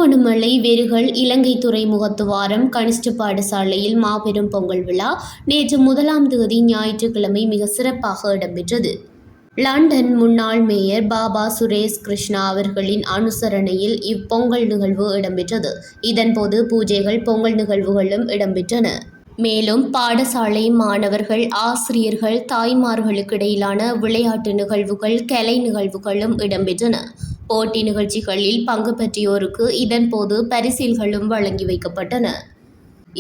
திருகோணமலை வெருகல் இலங்கை துறைமுகத்துவாரம் கனிஷ்ட பாடசாலையில் மாபெரும் பொங்கல் விழா நேற்று 1ஆம் தேதி ஞாயிற்றுக்கிழமை மிக சிறப்பாக இடம்பெற்றது. லண்டன் முன்னாள் மேயர் பாபா சுரேஷ் கிருஷ்ணா அவர்களின் அனுசரணையில் இப்பொங்கல் நிகழ்வு இடம்பெற்றது. இதன்போது பூஜைகள், பொங்கல் நிகழ்வுகளும் இடம்பெற்றன. மேலும் பாடசாலை மாணவர்கள், ஆசிரியர்கள், தாய்மார்களுக்கிடையிலான விளையாட்டு நிகழ்வுகள், கலை நிகழ்வுகளும் இடம்பெற்றன. போட்டி நிகழ்ச்சிகளில் பங்கு பெற்றியோருக்கு இதன்போது பரிசில்களும் வழங்கி வைக்கப்பட்டன.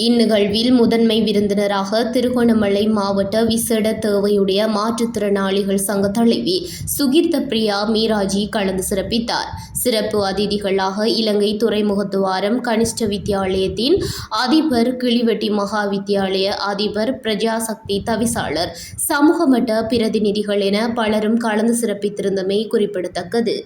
இந்நிகழ்வில் முதன்மை விருந்தினராக திருகோணமலை மாவட்ட விசேட தேவையுடைய மாற்றுத்திறனாளிகள் சங்க தலைவி சுகீர்த்த பிரியா மீராஜி கலந்து சிறப்பித்தார். சிறப்பு அதிதிகளாக இலங்கை துறைமுகத்துவாரம் கனிஷ்ட வித்தியாலயத்தின் அதிபர், கிளிவெட்டி மகா வித்தியாலய அதிபர், பிரஜாசக்தி தவிசாளர், சமூக மட்ட பிரதிநிதிகள் என பலரும் கலந்து சிறப்பித்திருந்தமை குறிப்பிடத்தக்கது.